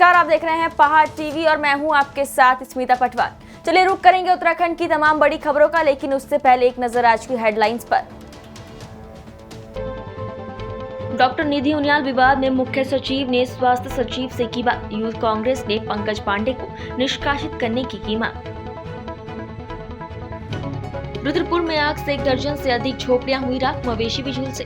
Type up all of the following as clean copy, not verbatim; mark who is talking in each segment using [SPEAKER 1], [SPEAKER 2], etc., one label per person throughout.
[SPEAKER 1] नमस्कार, आप देख रहे हैं पहाड़ टीवी और मैं हूं आपके साथ स्मिता पटवार। चलिए रुक करेंगे उत्तराखंड की तमाम बड़ी खबरों का, लेकिन उससे पहले एक नजर आज की हेडलाइंस पर। डॉक्टर निधि उनियाल विवाद में मुख्य सचिव ने स्वास्थ्य सचिव से की बात। यूथ कांग्रेस ने पंकज पांडे को निष्कासित करने की मांग। रुद्रपुर में आग से 1 दर्जन से अधिक झोपड़ियां हुई राख, मवेशी भी झुलसे।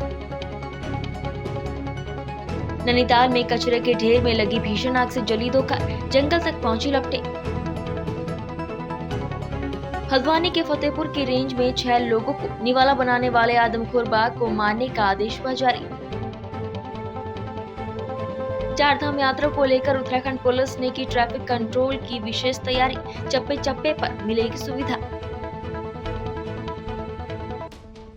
[SPEAKER 1] नैनीताल में कचरे के ढेर में लगी भीषण आग से जली 2 कार, जंगल तक पहुंची लपटें। हल्द्वानी के फतेहपुर की रेंज में 6 लोगों को निवाला बनाने वाले आदमखोर बाघ को मारने का आदेश हुआ जारी। 4 धाम यात्रा को लेकर उत्तराखंड पुलिस ने की ट्रैफिक कंट्रोल की विशेष तैयारी, चप्पे चप्पे पर मिलेगी सुविधा।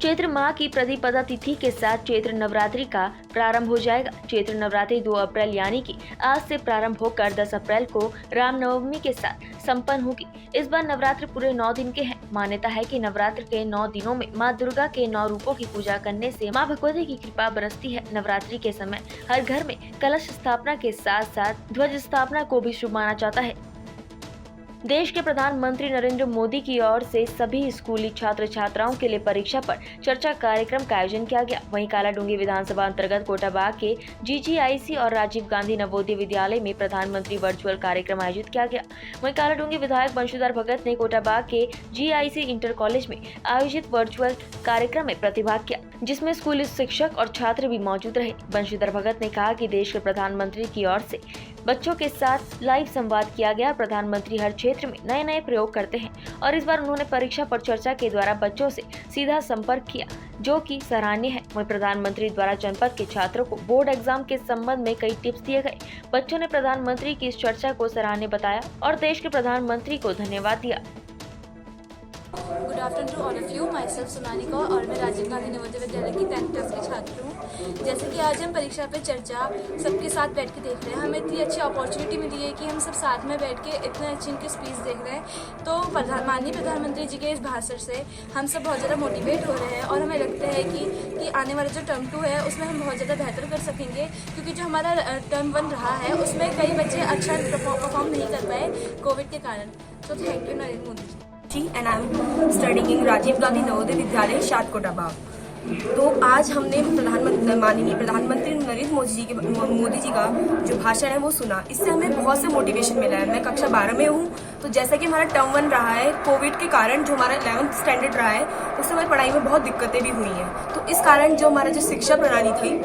[SPEAKER 1] चैत्र माह की प्रतिपदा तिथि के साथ चैत्र नवरात्रि का प्रारंभ हो जाएगा। चैत्र नवरात्रि 2 अप्रैल यानी कि आज से प्रारंभ होकर 10 अप्रैल को रामनवमी के साथ संपन्न होगी। इस बार नवरात्र पूरे 9 दिन के हैं। मान्यता है कि नवरात्र के 9 दिनों में मां दुर्गा के 9 रूपों की पूजा करने से मां भगवती की कृपा बरसती है। नवरात्रि के समय हर घर में कलश स्थापना के साथ साथ ध्वज स्थापना को भी शुभ माना जाता है। देश के प्रधानमंत्री नरेंद्र मोदी की ओर से सभी स्कूली छात्र छात्राओं के लिए परीक्षा पर चर्चा कार्यक्रम का आयोजन किया गया। वहीं कालाडूंगी विधानसभा अंतर्गत कोटाबाग के GGIC और राजीव गांधी नवोदय विद्यालय में प्रधानमंत्री वर्चुअल कार्यक्रम आयोजित किया गया। वहीं कालाडूंगी विधायक बंशीधर भगत ने कोटाबाग के GIC इंटर कॉलेज में आयोजित वर्चुअल कार्यक्रम में प्रतिभाग किया, जिसमें स्कूली शिक्षक और छात्र भी मौजूद रहे। बंशीधर भगत ने कहा कि देश के प्रधानमंत्री की ओर से बच्चों के साथ लाइव संवाद किया गया। प्रधानमंत्री हर क्षेत्र में नए प्रयोग करते हैं और इस बार उन्होंने परीक्षा पर चर्चा के द्वारा बच्चों से सीधा संपर्क किया, जो कि सराहनीय है। वहीं प्रधानमंत्री द्वारा जनपद के छात्रों को बोर्ड एग्जाम के संबंध में कई टिप्स दिए गए। बच्चों ने प्रधानमंत्री की इस चर्चा को सराहनीय बताया और देश के प्रधानमंत्री को धन्यवाद दिया।
[SPEAKER 2] Good afternoon to all of you. Myself Sonalika और मैं राजीव गांधी नवोदय विद्यालय की 10th क्लास की छात्र हूँ। जैसे कि आज हम परीक्षा पे चर्चा सबके साथ बैठ के देख रहे हैं, हमें इतनी अच्छी अपॉर्चुनिटी मिली है कि हम सब साथ में बैठ के इतने अच्छी इनकी स्पीच देख रहे हैं। तो माननीय प्रधानमंत्री जी के इस भाषण से हम सब बहुत ज़्यादा मोटिवेट हो रहे हैं और हमें लगता है कि आने वाला जो टर्म 2 है उसमें हम बहुत ज़्यादा बेहतर कर सकेंगे, क्योंकि जो हमारा टर्म 1 रहा है उसमें कई बच्चे अच्छा परफॉर्म नहीं कर पाए कोविड के कारण। तो thank you Narendra Modi ji.
[SPEAKER 3] and I'm studying in Rajiv Gandhi Navodaya Vidyalaya शाद कोटाबाग। तो आज हमने माननीय प्रधानमंत्री नरेंद्र मोदी जी का जो भाषण है वो सुना। इससे हमें बहुत से मोटिवेशन मिला है। मैं कक्षा 12 में हूँ, तो जैसा कि हमारा टर्म 1 रहा है, कोविड के कारण जो हमारा 11th स्टैंडर्ड रहा है उससे हमारी पढ़ाई में बहुत दिक्कतें भी हुई हैं। तो इस कारण जो हमारा जो शिक्षा प्रणाली थी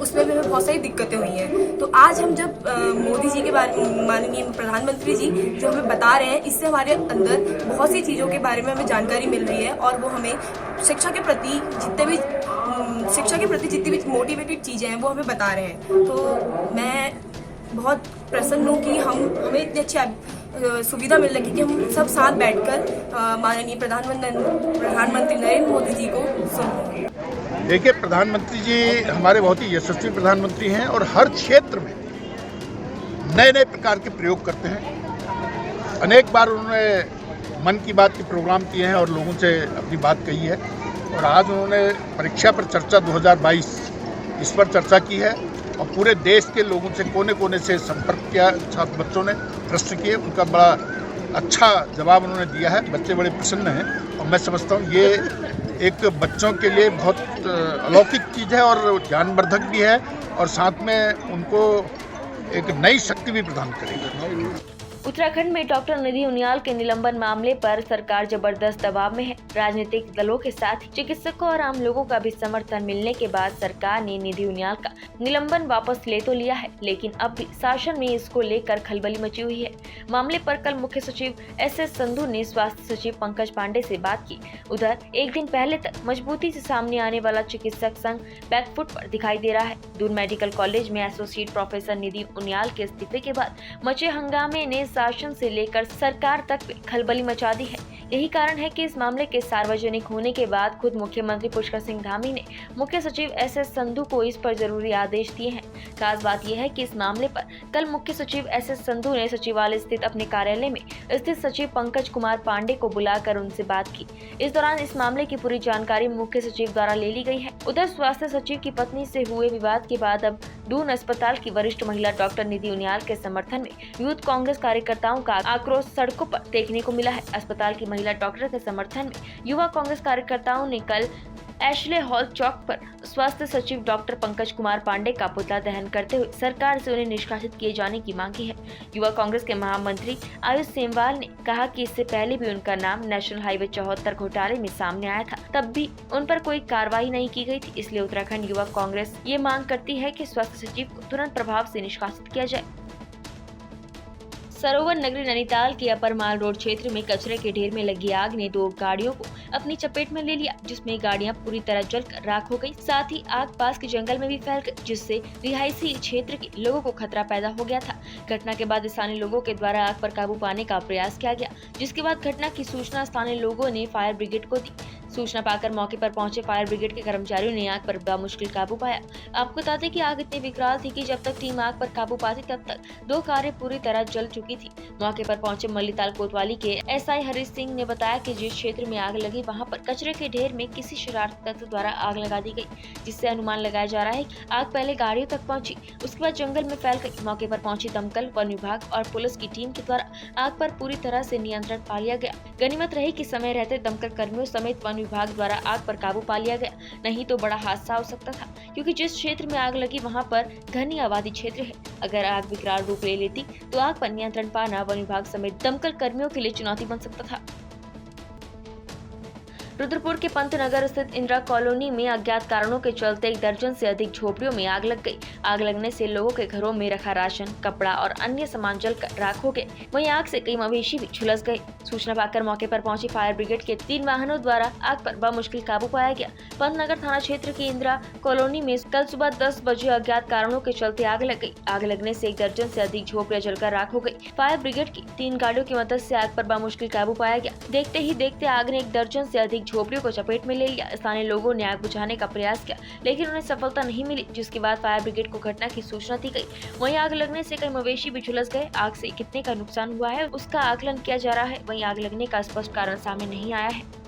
[SPEAKER 3] उसमें भी हमें बहुत सारी दिक्कतें हुई हैं। तो आज हम जब मोदी जी के बारे में, माननीय प्रधानमंत्री जी जो हमें बता रहे हैं, इससे हमारे अंदर बहुत सी चीज़ों के बारे में हमें जानकारी मिल रही है और वो हमें शिक्षा के प्रति जितनी भी मोटिवेटेड चीज़ें हैं वो हमें बता रहे हैं। तो मैं बहुत प्रसन्न हूँ कि हमें इतनी अच्छी सुविधा मिल रही है कि हम सब साथ बैठकर माननीय प्रधानमंत्री नरेंद्र मोदी जी को सुन रहे हैं।
[SPEAKER 4] देखिए, प्रधानमंत्री जी हमारे बहुत ही यशस्वी प्रधानमंत्री हैं और हर क्षेत्र में नए प्रकार के प्रयोग करते हैं। अनेक बार उन्होंने मन की बात के प्रोग्राम किए हैं और लोगों से अपनी बात कही है, और आज उन्होंने परीक्षा पर चर्चा 2022 इस पर चर्चा की है और पूरे देश के लोगों से कोने कोने से संपर्क किया। छात्र बच्चों ने प्रश्न किए, उनका बड़ा अच्छा जवाब उन्होंने दिया है। बच्चे बड़े प्रसन्न हैं और मैं समझता हूँ ये एक बच्चों के लिए बहुत अलौकिक चीज़ है और ज्ञानवर्धक भी है और साथ में उनको एक नई शक्ति भी प्रदान करेगी।
[SPEAKER 1] उत्तराखंड में डॉक्टर निधि उनियाल के निलंबन मामले पर सरकार जबरदस्त दबाव में है। राजनीतिक दलों के साथ चिकित्सकों और आम लोगों का भी समर्थन मिलने के बाद सरकार ने निधि उनियाल का निलंबन वापस ले तो लिया है, लेकिन अब भी शासन में इसको लेकर खलबली मची हुई है। मामले पर कल मुख्य सचिव SS संधू ने स्वास्थ्य सचिव पंकज पांडे से बात की। उधर एक दिन पहले तक मजबूती से सामने आने वाला चिकित्सक संघ बैकफुट पर दिखाई दे रहा है। दून मेडिकल कॉलेज में एसोसिएट प्रोफेसर निधि उनियाल के इस्तीफे के बाद मचे हंगामे ने शासन से लेकर सरकार तक में खलबली मचा दी है। यही कारण है कि इस मामले के सार्वजनिक होने के बाद खुद मुख्यमंत्री पुष्कर सिंह धामी ने मुख्य सचिव SS संधू को इस पर जरूरी आदेश दिए हैं। खास बात यह है कि इस मामले पर कल मुख्य सचिव SS संधू ने सचिवालय स्थित अपने कार्यालय में स्थित सचिव पंकज कुमार पांडे को बुलाकर उनसे बात की। इस दौरान इस मामले की पूरी जानकारी मुख्य सचिव द्वारा ले ली गई है। उधर स्वास्थ्य सचिव की पत्नी से हुए विवाद के बाद अब दून अस्पताल की वरिष्ठ महिला डॉक्टर निधि उनियाल के समर्थन में यूथ कांग्रेस कार्यकर्ताओं का आक्रोश सड़कों पर देखने को मिला है। अस्पताल की महिला डॉक्टर के समर्थन में युवा कांग्रेस कार्यकर्ताओं ने कल एशले हॉल चौक पर स्वास्थ्य सचिव डॉक्टर पंकज कुमार पांडे का पुतला दहन करते हुए सरकार से उन्हें निष्कासित किए जाने की मांग की है। युवा कांग्रेस के महामंत्री आयुष सेमवाल ने कहा कि इससे पहले भी उनका नाम नेशनल हाईवे 74 घोटाले में सामने आया था, तब भी उन पर कोई कार्रवाई नहीं की गई थी। इसलिए उत्तराखंड युवा कांग्रेस ये मांग करती है कि स्वास्थ्य सचिव को तुरंत प्रभाव से निष्कासित किया जाए। सरोवर नगरी नैनीताल के अपर माल रोड क्षेत्र में कचरे के ढेर में लगी आग ने 2 गाड़ियों को अपनी चपेट में ले लिया, जिसमें गाड़ियां पूरी तरह जलकर राख हो गई। साथ ही आग पास के जंगल में भी फैल गई, जिससे रिहायशी क्षेत्र के लोगों को खतरा पैदा हो गया था। घटना के बाद स्थानीय लोगों के द्वारा आग पर काबू पाने का प्रयास किया गया, जिसके बाद घटना की सूचना स्थानीय लोगों ने फायर ब्रिगेड को दी। सूचना पाकर मौके पर पहुंचे फायर ब्रिगेड के कर्मचारियों ने आग पर बामुश्किल काबू पाया। आपको बता दें कि आग इतनी विकराल थी कि जब तक टीम आग पर काबू पाती तब तक 2 कारें पूरी तरह जल चुकी थी। मौके पर पहुंचे मल्लीताल कोतवाली के SI हरीश सिंह ने बताया कि जिस क्षेत्र में आग लगी वहां पर कचरे के ढेर में किसी शरारती तत्व द्वारा आग लगा दी गई, जिससे अनुमान लगाया जा रहा है कि आग पहले गाड़ियों तक पहुंची, उसके बाद जंगल में फैल गई। मौके पर पहुंची दमकल, वन विभाग और पुलिस की टीम के द्वारा आग पर पूरी तरह से नियंत्रण पा लिया गया। गनीमत रही कि समय रहते दमकल कर्मियों समेत वन विभाग द्वारा आग पर काबू पा लिया गया, नहीं तो बड़ा हादसा हो सकता था, क्योंकि जिस क्षेत्र में आग लगी वहां पर घनी आबादी क्षेत्र है। अगर आग विकराल रूप ले लेती तो आग पर नियंत्रण पाना वन विभाग समेत दमकल कर्मियों के लिए चुनौती बन सकता था। रुद्रपुर के पंतनगर स्थित इंदिरा कॉलोनी में अज्ञात कारणों के चलते 1 दर्जन से अधिक झोपड़ियों में आग लग गई। आग लगने से लोगों के घरों में रखा राशन, कपड़ा और अन्य सामान जलकर राख हो गए। वहीं आग से कई मवेशी भी झुलस गए। सूचना पाकर मौके पर पहुंची फायर ब्रिगेड के 3 वाहनों द्वारा आग पर बमुश्किल काबू पाया गया। पंतनगर थाना क्षेत्र की इंदिरा कॉलोनी में कल सुबह 10 बजे अज्ञात कारणों के चलते आग लग गई। आग लगने से 1 दर्जन से अधिक झोपड़ियां जलकर राख हो गई। फायर ब्रिगेड की 3 गाड़ियों की मदद से आग पर बमुश्किल काबू पाया गया। देखते ही देखते आग ने 1 दर्जन से अधिक झोपड़ियों को चपेट में ले लिया। स्थानीय लोगों ने आग बुझाने का प्रयास किया, लेकिन उन्हें सफलता नहीं मिली, जिसके बाद फायर ब्रिगेड को घटना की सूचना दी गई। वहीं आग लगने से कई मवेशी भी झुलस गए। आग से कितने का नुकसान हुआ है उसका आकलन किया जा रहा है। वहीं आग लगने का स्पष्ट कारण सामने नहीं आया है।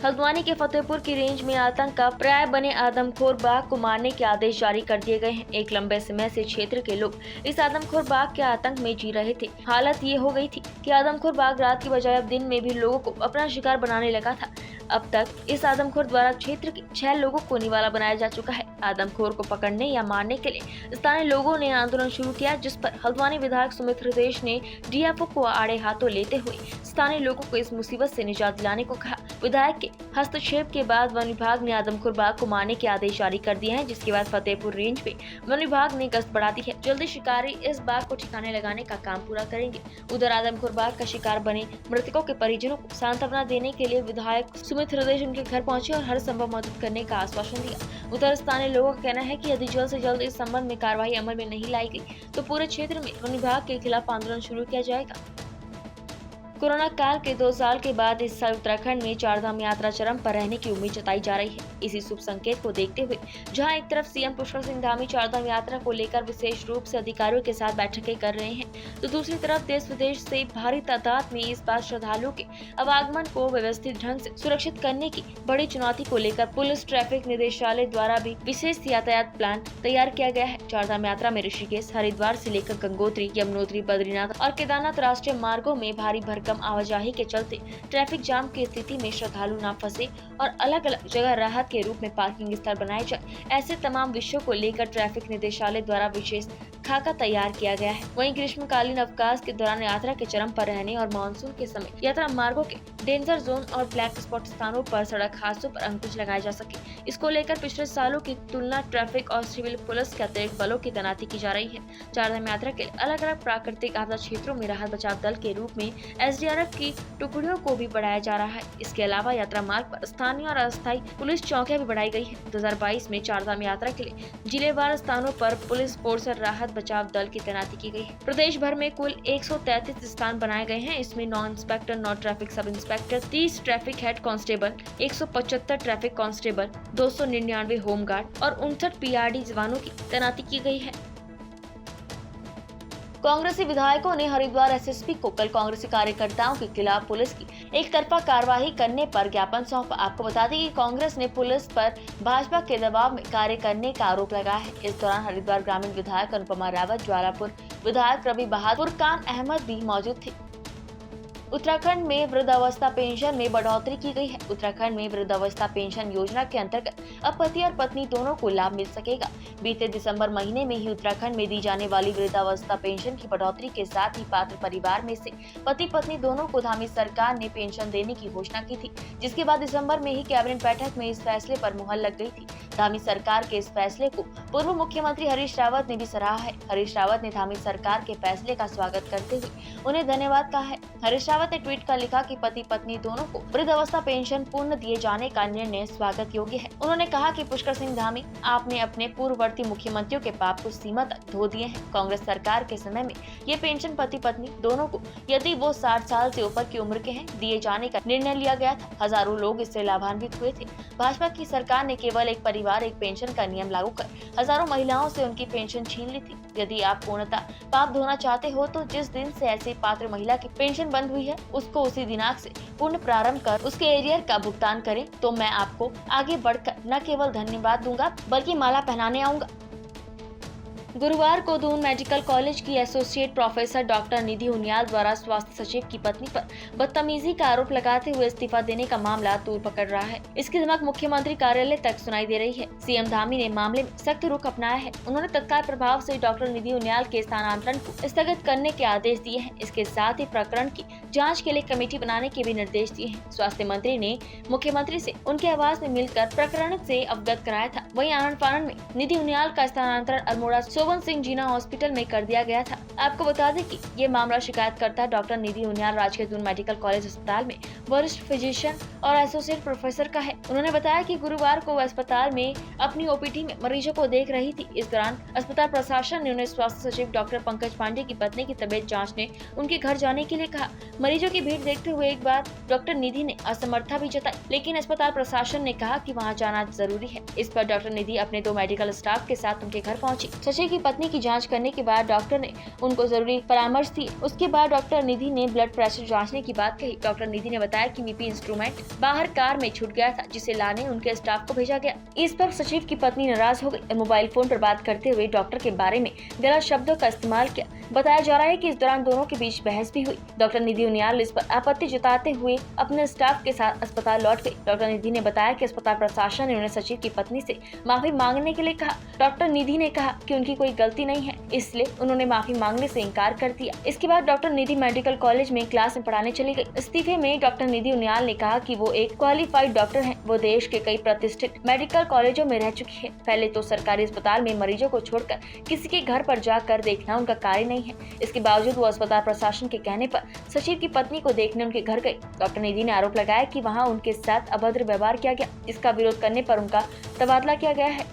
[SPEAKER 1] हल्द्वानी के फतेहपुर की रेंज में आतंक का पर्याय बने आदमखोर बाघ को मारने के आदेश जारी कर दिए गए हैं। एक लंबे समय से क्षेत्र के लोग इस आदमखोर बाघ के आतंक में जी रहे थे। हालत ये हो गई थी कि आदमखोर बाघ रात की बजाय अब दिन में भी लोगों को अपना शिकार बनाने लगा था। अब तक इस आदमखोर द्वारा क्षेत्र के 6 लोगों को निवाला बनाया जा चुका है। आदमखोर को पकड़ने या मारने के लिए स्थानीय लोगों ने आंदोलन शुरू किया, जिस पर हल्द्वानी विधायक सुमित हृदयेश ने DFO को आड़े हाथों लेते हुए स्थानीय लोगों को इस मुसीबत से निजात दिलाने को कहा। विधायक के हस्तक्षेप के बाद वन विभाग ने आदमखोर बाघ को मारने के आदेश जारी कर दिए हैं, जिसके बाद फतेहपुर रेंज पे वन विभाग ने गश्त बढ़ा दी है। जल्दी शिकारी इस बाघ को ठिकाने लगाने का काम पूरा करेंगे। उधर आदमखोर बाघ का शिकार बने मृतकों के परिजनों को सांत्वना देने के लिए विधायक सुमित हृदयेश उनके घर पहुंचे और हर संभव मदद करने का आश्वासन दिया। उधर स्थानीय लोगों का कहना है कि यदि जल्द से जल्द इस संबंध में कार्रवाई अमल में नहीं लाई गई तो पूरे क्षेत्र में वन विभाग के खिलाफ आंदोलन शुरू किया जाएगा। कोरोना काल के 2 साल के बाद इस साल उत्तराखंड में चारधाम यात्रा चरम पर रहने की उम्मीद जताई जा रही है। इसी शुभ संकेत को देखते हुए जहां एक तरफ सीएम पुष्कर सिंह धामी चारधाम यात्रा को लेकर विशेष रूप से अधिकारियों के साथ बैठकें कर रहे हैं, तो दूसरी तरफ देश विदेश से भारी तादाद में इस बार श्रद्धालुओं के आवागमन को व्यवस्थित ढंग से सुरक्षित करने की बड़ी चुनौती को लेकर पुलिस ट्रैफिक निदेशालय द्वारा भी विशेष यातायात प्लान तैयार किया गया है। चारधाम यात्रा में ऋषिकेश, हरिद्वार से लेकर गंगोत्री, यमुनोत्री, बद्रीनाथ और केदारनाथ राष्ट्रीय मार्गों में भारी भरकम आवाजाही के चलते ट्रैफिक जाम की स्थिति में श्रद्धालु न फंसे और अलग अलग जगह राहत के रूप में पार्किंग स्थल बनाए जाए, ऐसे तमाम विषयों को लेकर ट्रैफिक निदेशालय द्वारा विशेष खाका तैयार किया गया है। वहीं ग्रीष्मकालीन अवकाश के दौरान यात्रा के चरम पर रहने और मानसून के समय यात्रा मार्गों के डेंजर जोन और ब्लैक स्पॉट स्थानों पर सड़क हादसों पर अंकुश लगाया जा सके, इसको लेकर पिछले सालों की तुलना ट्रैफिक और सिविल पुलिस के अतिरिक्त बलों की तैनाती की जा रही है। चारधाम यात्रा के लिए अलग अलग प्राकृतिक आपदा क्षेत्रों में राहत बचाव दल के रूप में SDRF की टुकड़ियों को भी बढ़ाया जा रहा है। इसके अलावा यात्रा मार्ग पर स्थानीय और अस्थायी पुलिस चौकियां भी बढ़ाई गई है। 2022 में चारधाम यात्रा के लिए जिलेवार स्थानों पर पुलिस फोर्स और राहत बचाव दल की तैनाती की गई है। प्रदेश भर में कुल 133 स्थान बनाए गए हैं। इसमें नॉ इंस्पेक्टर, नॉ traffic sub inspector, 30 traffic head constable, 175 traffic constable, 299 home guard और 59 पीआरडी जवानों की तैनाती की गई है। कांग्रेसी विधायकों ने हरिद्वार एसएसपी को कल कांग्रेसी कार्यकर्ताओं के खिलाफ पुलिस की एक तरफा कार्रवाई करने पर ज्ञापन सौंपा। आपको बता दें कि कांग्रेस ने पुलिस पर भाजपा के दबाव में कार्य करने का आरोप लगाया है। इस दौरान हरिद्वार ग्रामीण विधायक अनुपमा रावत, ज्वालापुर विधायक रवि बहादुर, फुरकान अहमद भी मौजूद थे। उत्तराखंड में वृद्धावस्था पेंशन में बढ़ोतरी की गई है। उत्तराखंड में वृद्धावस्था पेंशन योजना के अंतर्गत अब पति और पत्नी दोनों को लाभ मिल सकेगा। बीते दिसंबर महीने में ही उत्तराखंड में दी जाने वाली वृद्धावस्था पेंशन की बढ़ोतरी के साथ ही पात्र परिवार में से पति पत्नी दोनों को धामी सरकार ने पेंशन देने की घोषणा की थी, जिसके बाद दिसंबर में ही कैबिनेट बैठक में इस फैसले पर मुहर लग गई थी। धामी सरकार के इस फैसले को पूर्व मुख्यमंत्री हरीश रावत ने भी सराहा है। हरीश रावत ने धामी सरकार के फैसले का स्वागत करते हुए उन्हें धन्यवाद कहा है। हरीश रावत ने ट्वीट कर लिखा कि पति पत्नी दोनों को वृद्धावस्था पेंशन पूर्ण दिए जाने का निर्णय स्वागत योग्य है। उन्होंने कहा कि पुष्कर सिंह धामी, आपने अपने पूर्ववर्ती मुख्यमंत्रियों के पाप को सीमा तक धो दिए हैं। कांग्रेस सरकार के समय में ये पेंशन पति पत्नी दोनों को, यदि वो 60 साल से ऊपर की उम्र के हैं, दिए जाने का निर्णय लिया गया था। हजारों लोग इससे लाभान्वित हुए थे। भाजपा की सरकार ने केवल एक परिवार एक पेंशन का नियम लागू कर हजारों महिलाओं से उनकी पेंशन छीन ली थी। यदि आप पूर्णतः पाप धोना चाहते हो तो जिस दिन से ऐसी पात्र महिला की पेंशन बंद हुई है उसको उसी दिनांक से पूर्ण प्रारंभ कर उसके एरियर का भुगतान करें, तो मैं आपको आगे बढ़कर न केवल धन्यवाद दूंगा बल्कि माला पहनाने आऊंगा। गुरुवार को दून मेडिकल कॉलेज की एसोसिएट प्रोफेसर डॉक्टर निधि उनियाल द्वारा स्वास्थ्य सचिव की पत्नी पर बदतमीजी का आरोप लगाते हुए इस्तीफा देने का मामला तूल पकड़ रहा है। इसकी धमक मुख्यमंत्री कार्यालय तक सुनाई दे रही है। सीएम धामी ने मामले में सख्त रुख अपनाया है। उन्होंने तत्काल प्रभाव से डॉक्टर निधि उनियाल के स्थानांतरण को स्थगित करने के आदेश दिए हैं। इसके साथ ही प्रकरण की जाँच के लिए कमेटी बनाने के भी निर्देश दिए हैं। स्वास्थ्य मंत्री ने मुख्यमंत्री से उनके आवास में मिलकर प्रकरण से अवगत कराया था। वहीं आनंद फानन में निधि उनियाल का स्थानांतरण अल्मोड़ा सोवन सिंह जीना हॉस्पिटल में कर दिया गया था। आपको बता दें कि ये मामला शिकायतकर्ता डॉक्टर निधि उनियाल राजकीय दून मेडिकल कॉलेज अस्पताल में वरिष्ठ फिजिशियन और एसोसिएट प्रोफेसर का है। उन्होंने बताया कि गुरुवार को वह अस्पताल में अपनी ओपीडी में मरीजों को देख रही थी। इस दौरान अस्पताल प्रशासन ने उन्हें स्वास्थ्य सचिव डॉक्टर पंकज पांडे की पत्नी की तबीयत जाँचने उनके घर जाने के लिए कहा। मरीजों की भीड़ देखते हुए एक बार डॉक्टर निधि ने असमर्थता भी जताई, लेकिन अस्पताल प्रशासन ने कहा कि वहां जाना जरूरी है। इस पर डॉक्टर निधि अपने 2 मेडिकल स्टाफ के साथ उनके घर पहुंची। सचिव की पत्नी की जांच करने के बाद डॉक्टर ने उनको जरूरी परामर्श दिए। उसके बाद डॉक्टर निधि ने ब्लड प्रेशर जांचने की बात कही। डॉक्टर निधि ने बताया कि बीपी इंस्ट्रूमेंट बाहर कार में छूट गया था, जिसे लाने उनके स्टाफ को भेजा गया। इस पर सचिव की पत्नी नाराज हो गई और मोबाइल फोन पर बात करते हुए डॉक्टर के बारे में गलत शब्दों का इस्तेमाल किया। बताया जा रहा है कि इस दौरान दोनों के बीच बहस भी हुई। डॉक्टर निधि उनियाल इस पर आपत्ति जताते हुए अपने स्टाफ के साथ अस्पताल लौट गई। डॉक्टर निधि ने बताया कि अस्पताल प्रशासन ने उन्हें सचिव की पत्नी से माफी मांगने के लिए कहा। डॉक्टर निधि ने कहा कि उनकी कोई गलती नहीं है, इसलिए उन्होंने माफी मांगने से इनकार कर दिया। इसके बाद डॉक्टर निधि मेडिकल कॉलेज में क्लास में पढ़ाने चली गई। इस्तीफे में डॉक्टर निधि उनियाल ने कहा कि वो एक क्वालिफाइड डॉक्टर हैं। वो देश के कई प्रतिष्ठित मेडिकल कॉलेजों में रह चुकी है। पहले तो सरकारी अस्पताल में मरीजों को छोड़कर किसी के घर पर जाकर देखना उनका कार्य नहीं है। इसके बावजूद वो अस्पताल प्रशासन के कहने पर सचिव की पत्नी को देखने उनके घर गई। डॉक्टर निधि ने आरोप लगाया कि वहां उनके साथ अभद्र व्यवहार किया गया। इसका विरोध करने पर उनका तबादला किया गया है।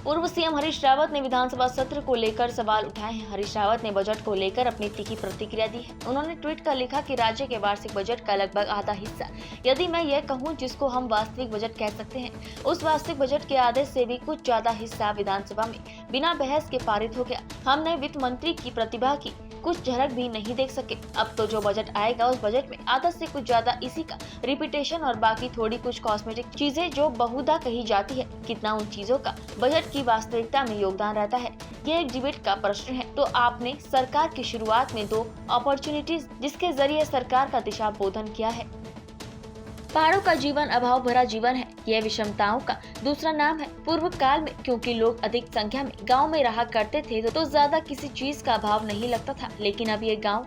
[SPEAKER 1] पूर्व सीएम हरीश रावत ने विधानसभा सत्र को लेकर सवाल उठाए हैं। हरीश रावत ने बजट को लेकर अपनी तीखी प्रतिक्रिया दी है। उन्होंने ट्वीट कर लिखा कि राज्य के वार्षिक बजट का लगभग आधा हिस्सा, यदि मैं यह कहूं जिसको हम वास्तविक बजट कह सकते हैं, उस वास्तविक बजट के आधे से भी कुछ ज्यादा हिस्सा विधानसभा में बिना बहस के पारित हो गया। हमने वित्त मंत्री की प्रतिभा की कुछ झलक भी नहीं देख सके। अब तो जो बजट आएगा उस बजट में आधा से कुछ ज्यादा इसी का रिपीटेशन और बाकी थोड़ी कुछ कॉस्मेटिक चीजें जो बहुधा कही जाती है। कितना उन चीजों का बजट की वास्तविकता में योगदान रहता है, ये एक डिबेट का प्रश्न है। तो आपने सरकार की शुरुआत में 2 अपॉर्चुनिटीज जिसके जरिए सरकार का दिशा बोधन किया है। पहाड़ों का जीवन अभाव भरा जीवन है, यह विषमताओं का दूसरा नाम है। पूर्व काल में क्योंकि लोग अधिक संख्या में गांव में रहा करते थे तो ज्यादा किसी चीज का अभाव नहीं लगता था, लेकिन अब ये गांव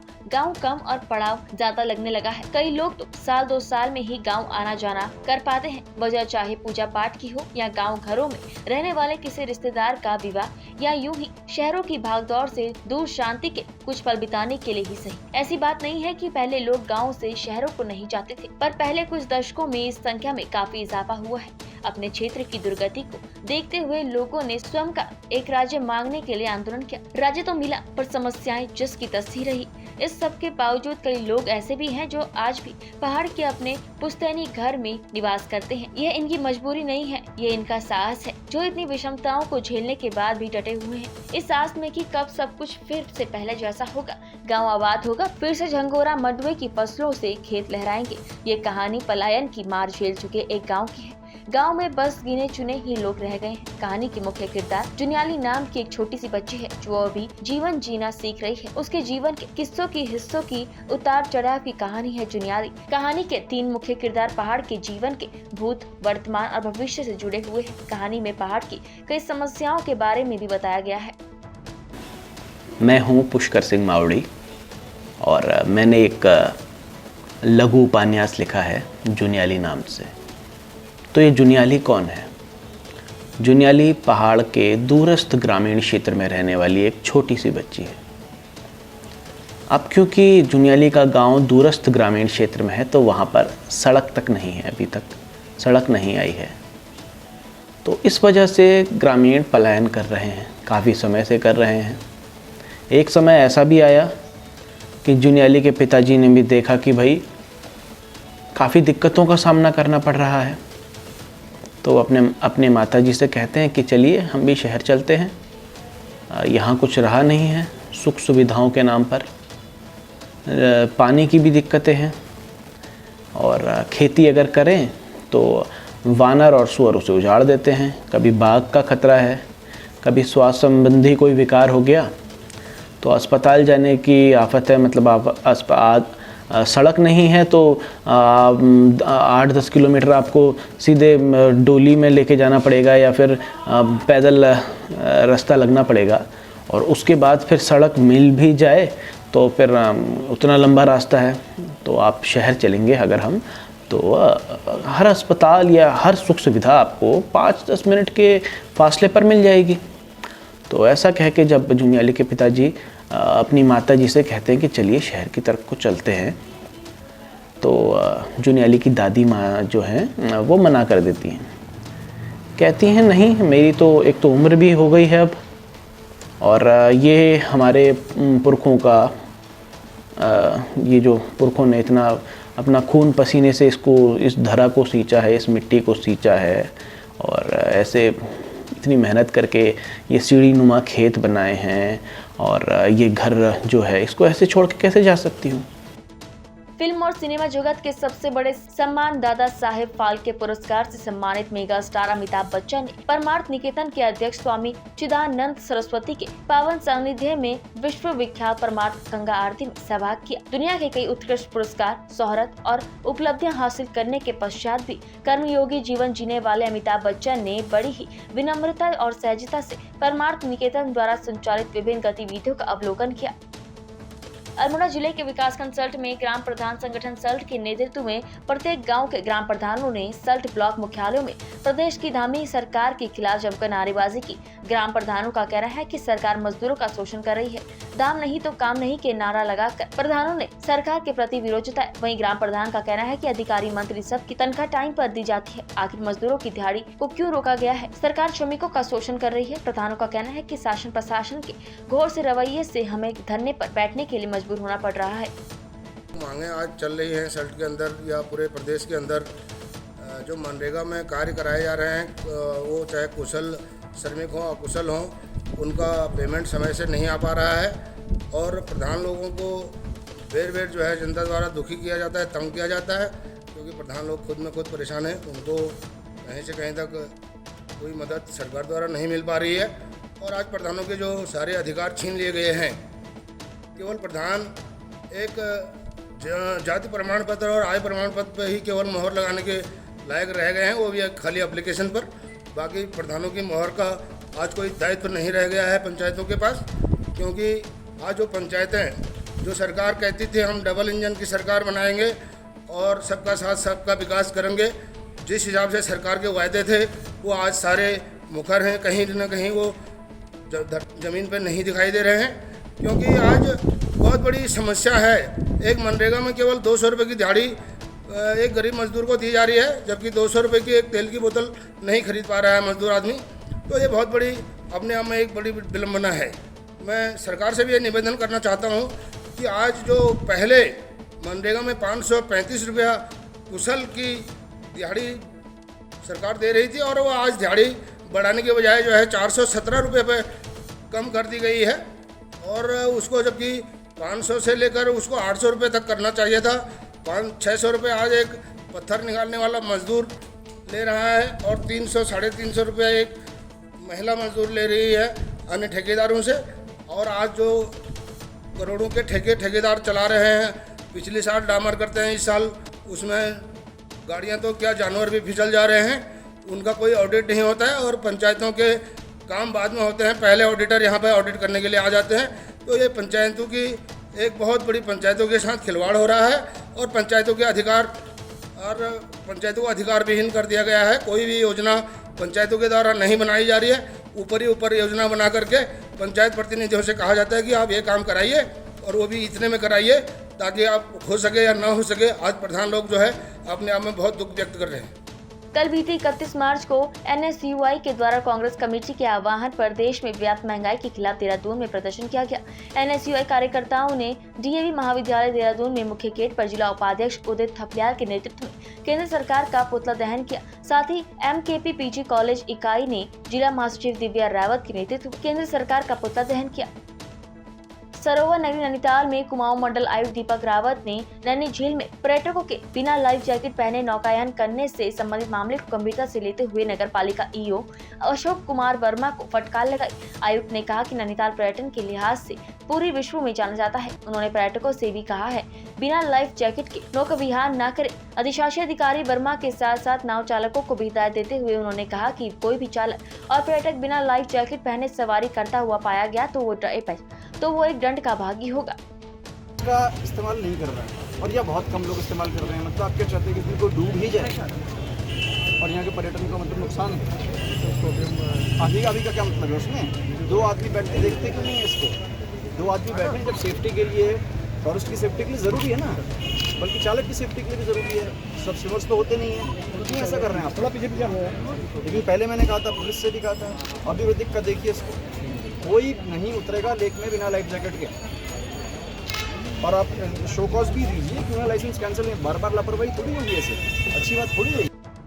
[SPEAKER 1] कम और पड़ाव ज्यादा लगने लगा है। कई लोग तो साल 2 साल में ही गांव आना जाना कर पाते हैं, वजह चाहे पूजा पाठ की हो या गांव घरों में रहने वाले किसी रिश्तेदार का विवाह या यूं ही शहरों की भागदौड़ से दूर शांति के कुछ पल बिताने के लिए ही सही। ऐसी बात नहीं है कि पहले लोग गाँव से शहरों को नहीं जाते थे, पर पहले कुछ दशकों में इस संख्या में काफी इजाफा हुआ है। अपने क्षेत्र की दुर्गति को देखते हुए लोगों ने स्वयं का एक राज्य मांगने के लिए आंदोलन किया। राज्य तो मिला पर समस्याएं जस की तस ही रही। इस सब के बावजूद कई लोग ऐसे भी हैं जो आज भी पहाड़ के अपने पुश्तैनी घर में निवास करते हैं। यह इनकी मजबूरी नहीं है, ये इनका साहस है, जो इतनी विषमताओं को झेलने के बाद भी डटे हुए हैं, इस आस में कि कब सब कुछ फिर से पहले जैसा होगा, गांव आबाद होगा, फिर से झंगोरा मंडुए की फसलों से खेत लहराएंगे। ये कहानी पलायन की मार झेल चुके एक गाँव की है। गांव में बस गिने चुने ही लोग रह गए हैं। कहानी की मुख्य किरदार जुनियाली नाम की एक छोटी सी बच्ची है, जो अभी जीवन जीना सीख रही है। उसके जीवन के किस्सों की हिस्सों की उतार चढ़ाव की कहानी है जुनियाली। कहानी के 3 मुख्य किरदार पहाड़ के जीवन के भूत, वर्तमान और भविष्य से जुड़े हुए हैं। कहानी में पहाड़ की कई समस्याओं के बारे में भी बताया गया है।
[SPEAKER 5] मैं हूँ पुष्कर सिंह मावड़ी और मैंने एक लघु उपन्यास लिखा है जुनियाली नाम से। तो ये जुनियाली कौन है? जुनियाली पहाड़ के दूरस्थ ग्रामीण क्षेत्र में रहने वाली एक छोटी सी बच्ची है। अब क्योंकि जुनियाली का गांव दूरस्थ ग्रामीण क्षेत्र में है तो वहाँ पर सड़क तक नहीं है, अभी तक सड़क नहीं आई है। तो इस वजह से ग्रामीण पलायन कर रहे हैं, काफ़ी समय से कर रहे हैं। एक समय ऐसा भी आया कि जुनियाली के पिताजी ने भी देखा कि भाई काफ़ी दिक्कतों का सामना करना पड़ रहा है, तो अपने माताजी से कहते हैं कि चलिए हम भी शहर चलते हैं, यहाँ कुछ रहा नहीं है सुख सुविधाओं के नाम पर। पानी की भी दिक्कतें हैं और खेती अगर करें तो वानर और सुअर उसे उजाड़ देते हैं। कभी बाघ का खतरा है, कभी स्वास्थ्य संबंधी कोई विकार हो गया तो अस्पताल जाने की आफत है। मतलब सड़क नहीं है तो 8-10 किलोमीटर आपको सीधे डोली में लेके जाना पड़ेगा या फिर पैदल रास्ता लगना पड़ेगा। और उसके बाद फिर सड़क मिल भी जाए तो फिर उतना लंबा रास्ता है। तो आप शहर चलेंगे अगर हम, तो हर अस्पताल या हर सुख सुविधा आपको 5-10 मिनट के फासले पर मिल जाएगी। तो ऐसा कह के जब जुनियाली के पिताजी अपनी माताजी से कहते हैं कि चलिए शहर की तरफ को चलते हैं, तो जुनियाली की दादी माँ जो हैं वो मना कर देती हैं। कहती हैं नहीं, मेरी तो एक तो उम्र भी हो गई है अब, और ये हमारे पुरखों का ये जो पुरखों ने इतना अपना खून पसीने से इस धरा को सींचा है, इस मिट्टी को सींचा है, और ऐसे इतनी मेहनत करके ये सीढ़ी नुमा खेत बनाए हैं, और ये घर जो है इसको ऐसे छोड़ के कैसे जा सकती हूँ।
[SPEAKER 1] फिल्म और सिनेमा जगत के सबसे बड़े सम्मान दादा साहेब फाल्के पुरस्कार से सम्मानित मेगा स्टार अमिताभ बच्चन ने परमार्थ निकेतन के अध्यक्ष स्वामी चिदानंद सरस्वती के पावन सानिध्य में विश्व विख्यात परमार्थ गंगा आरती में सहभाग किया। दुनिया के कई उत्कृष्ट पुरस्कार, शोहरत और उपलब्धियां हासिल करने के पश्चात भी कर्मयोगी जीवन जीने वाले अमिताभ बच्चन ने बड़ी ही विनम्रता और सहजता से परमार्थ निकेतन द्वारा संचालित विभिन्न गतिविधियों का अवलोकन किया। अल्मोड़ा जिले के विकासखंड सल्ट में ग्राम प्रधान संगठन सल्ट के नेतृत्व में प्रत्येक गांव के ग्राम प्रधानों ने सल्ट ब्लॉक मुख्यालयों में प्रदेश की धामी सरकार के खिलाफ जमकर नारेबाजी की। ग्राम प्रधानों का कहना है कि सरकार मजदूरों का शोषण कर रही है, दाम नहीं तो काम नहीं के नारा लगाकर प्रधानों ने सरकार के प्रति विरोध जताया। वहीं ग्राम प्रधान का कहना है कि अधिकारी मंत्री सब की तनख्वाह टाइम पर दी जाती है, आखिर मजदूरों की दिहाड़ी को क्यों रोका गया है? सरकार श्रमिकों का शोषण कर रही है। प्रधानों का कहना है कि शासन प्रशासन के घोर से रवैये से हमें धरने पर बैठने के लिए मजबूर होना पड़ रहा है।
[SPEAKER 6] मांगे आज चल रही हैं सल्ट के अंदर या पूरे प्रदेश के अंदर, जो मनरेगा में कार्य कराए जा रहे हैं, वो चाहे कुशल श्रमिक हों अकुशल हों, उनका पेमेंट समय से नहीं आ पा रहा है। और प्रधान लोगों को बेर जो है जनता द्वारा दुखी किया जाता है, तंग किया जाता है, क्योंकि प्रधान लोग खुद में खुद परेशान हैं। उनको कहीं से कहीं तक कोई मदद सरकार द्वारा नहीं मिल पा रही है। और आज प्रधानों के जो सारे अधिकार छीन लिए गए हैं, केवल प्रधान एक जाति प्रमाण पत्र और आय प्रमाण पत्र पर ही केवल मोहर लगाने के लायक रह गए हैं, वो भी एक खाली एप्लीकेशन पर। बाकी प्रधानों की मोहर का आज कोई दायित्व नहीं रह गया है पंचायतों के पास, क्योंकि आज जो पंचायतें, जो सरकार कहती थी हम डबल इंजन की सरकार बनाएंगे और सबका साथ सबका विकास करेंगे, जिस हिसाब से सरकार के वायदे थे वो आज सारे मुखर हैं, कहीं न कहीं वो ज़मीन पर नहीं दिखाई दे रहे हैं। क्योंकि आज बहुत बड़ी समस्या है, एक मनरेगा में केवल 200 रुपये की दिहाड़ी एक गरीब मजदूर को दी जा रही है, जबकि 200 रुपये की एक तेल की बोतल नहीं खरीद पा रहा है मजदूर आदमी। तो ये बहुत बड़ी अपने आप में एक बड़ी विडंबना है। मैं सरकार से भी ये निवेदन करना चाहता हूँ कि आज जो पहले मनरेगा में 535 रुपया कुशल की दिहाड़ी सरकार दे रही थी, और वो आज दिहाड़ी बढ़ाने के बजाय जो है 417 रुपये पे कम कर दी गई है, और उसको जबकि 500 से लेकर उसको 800 रुपये तक करना चाहिए था। 500-600 रुपये आज एक पत्थर निकालने वाला मजदूर ले रहा है, और 300-350 रुपये एक महिला मजदूर ले रही है अन्य ठेकेदारों से। और आज जो करोड़ों के ठेकेदार चला रहे हैं, पिछले साल डामर करते हैं, इस साल उसमें गाड़ियां तो क्या जानवर भी फिसल जा रहे हैं। उनका कोई ऑडिट नहीं होता है, और पंचायतों के काम बाद में होते हैं, पहले ऑडिटर यहाँ पर ऑडिट करने के लिए आ जाते हैं। तो ये पंचायतों की एक बहुत बड़ी पंचायतों के साथ खिलवाड़ हो रहा है, और पंचायतों के पंचायतों को अधिकार विहीन कर दिया गया है। कोई भी योजना पंचायतों के द्वारा नहीं बनाई जा रही है। ऊपर ही ऊपर योजना बना करके पंचायत प्रतिनिधियों से कहा जाता है कि आप ये काम कराइए, और वो भी इतने में कराइए ताकि आप हो सके या ना हो सके। आज प्रधान लोग जो है अपने आप में बहुत दुख व्यक्त कर रहे हैं।
[SPEAKER 1] कल बीती 31 मार्च को NSUI के द्वारा कांग्रेस कमेटी के आह्वान पर देश में व्याप्त महंगाई के खिलाफ देहरादून में प्रदर्शन किया गया। NSUI कार्यकर्ताओं ने DAV महाविद्यालय देहरादून में मुख्य गेट पर जिला उपाध्यक्ष उदित थपलियाल के नेतृत्व में केंद्र सरकार का पुतला दहन किया। साथ ही MKP PG कॉलेज इकाई ने जिला महासचिव दिव्या रावत के नेतृत्व में केंद्र सरकार का पुतला दहन किया। सरोवर नगरी नैनीताल में कुमाऊं मंडल आयुक्त दीपक रावत ने नैनी झील में पर्यटकों के बिना लाइफ जैकेट पहने नौकायन करने से संबंधित मामले को गंभीरता से लेते हुए नगर पालिका EO अशोक कुमार वर्मा को फटकार लगाई। आयुक्त ने कहा कि नैनीताल पर्यटन के लिहाज से पूरे विश्व में जाना जाता है। उन्होंने पर्यटकों से भी कहा है बिना लाइफ जैकेट के नौका विहार न करे। अधिशासी अधिकारी वर्मा के साथ साथ नाव चालकों को भी हिदायत देते हुए उन्होंने कहा कि कोई भी चालक और पर्यटक बिना लाइफ जैकेट पहने सवारी करता हुआ पाया गया तो वो एक दंड का भागी होगा।
[SPEAKER 7] का इस्तेमाल नहीं कर रहा है, और यह बहुत कम लोग इस्तेमाल कर रहे हैं। मतलब आप क्या चाहते हैं कि इनको डूब ही जाए, और यहाँ के पर्यटन का मतलब नुकसान है। आधी का क्या मतलब है उसमें? 2 आदमी बैठ के देखते क्यों नहीं है इसको? 2 आदमी बैठे जब सेफ्टी के लिए, और उसकी सेफ्टी के लिए ज़रूरी है ना, बल्कि चालक की सेफ्टी के लिए भी ज़रूरी है। सब स्विमर्स तो होते नहीं हैं, तो क्यों ऐसा कर रहे हैं आप? थोड़ा पीछे लेकिन पहले मैंने कहा था, पुलिस से भी कहा था, अभी वो दिक्कत देखिए इसको, कोई नहीं उतरेगा लेक में बिना लाइफ जैकेट के। और आप शो कॉज भी दीजिए, क्यों लाइसेंस कैंसिल नहीं? बार लापरवाही थोड़ी होगी, ऐसे अच्छी बात थोड़ी है।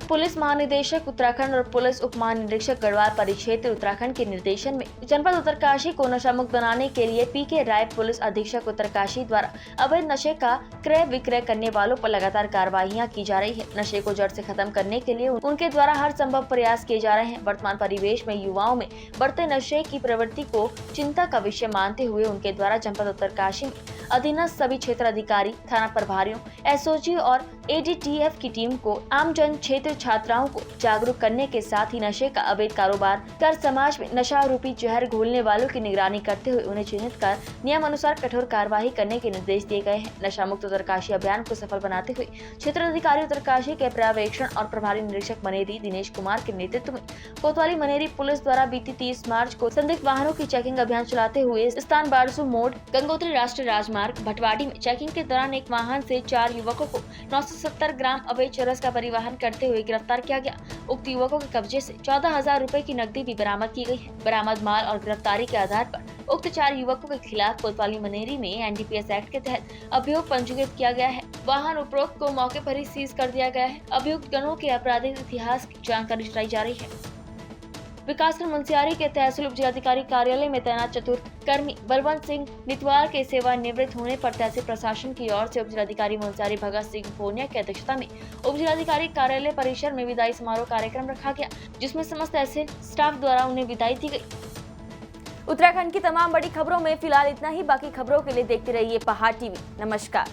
[SPEAKER 1] पुलिस महानिदेशक उत्तराखंड और पुलिस उप महानिरीक्षक गढ़वाल परिक्षेत्र उत्तराखंड के निर्देशन में जनपद उत्तरकाशी को नशा मुक्त बनाने के लिए PK राय पुलिस अधीक्षक उत्तरकाशी द्वारा अवैध नशे का क्रय विक्रय करने वालों पर लगातार कार्रवाइयां की जा रही है। नशे को जड़ से खत्म करने के लिए उनके द्वारा हर संभव प्रयास किए जा रहे हैं। वर्तमान परिवेश में युवाओं में बढ़ते नशे की प्रवृत्ति को चिंता का विषय मानते हुए उनके द्वारा जनपद उत्तरकाशी में अधीनस्थ सभी क्षेत्र अधिकारी, थाना प्रभारियों, SOG और ADTF की टीम को आम जन क्षेत्र छात्राओं को जागरूक करने के साथ ही नशे का अवैध कारोबार कर समाज में नशा रूपी जहर घोलने वालों की निगरानी करते हुए उन्हें चिन्हित कर नियम अनुसार कठोर कार्यवाही करने के निर्देश दिए गए हैं। नशा मुक्त उत्तरकाशी अभियान को सफल बनाते हुए क्षेत्र अधिकारी उत्तरकाशी के पर्यवेक्षण और प्रभारी निरीक्षक मनेरी दिनेश कुमार के नेतृत्व में कोतवाली मनेरी पुलिस द्वारा बीती 30 मार्च को संदिग्ध वाहनों की चेकिंग अभियान चलाते हुए स्थान बारसू मोड़, गंगोत्री राष्ट्रीय राजमार्ग भटवाड़ी में चेकिंग के दौरान एक वाहन से 4 युवकों को 970 ग्राम अवैध चरस का परिवहन करते हुए गिरफ्तार किया गया। उक्त युवकों के कब्जे से 14,000 रुपए की नकदी भी बरामद की गई है। बरामद माल और गिरफ्तारी के आधार पर उक्त 4 युवकों के खिलाफ कोतवाली मनेरी में NDPS एक्ट के तहत अभियोग पंजीकृत किया गया है। वाहन उपरोक्त को मौके पर ही सीज कर दिया गया है। अभियुक्त गणों के आपराधिक इतिहास की जानकारी जुटाई जा रही है। विकासखंड मुंसियारी के तहसील उप जिलाधिकारी कार्यालय में तैनात चतुर्थ कर्मी बलवंत सिंह नितवाल के सेवानिवृत्त होने पर तहसील प्रशासन की ओर से उप जिलाधिकारी मुंसियारी भगत सिंह पूनिया की अध्यक्षता में उप जिलाधिकारी कार्यालय परिसर में विदाई समारोह कार्यक्रम रखा गया, जिसमें समस्त तहसील स्टाफ द्वारा उन्हें विदाई दी गई। उत्तराखंड की तमाम बड़ी खबरों में फिलहाल इतना ही। बाकी खबरों के लिए देखते रहिए पहाड़ TV। नमस्कार।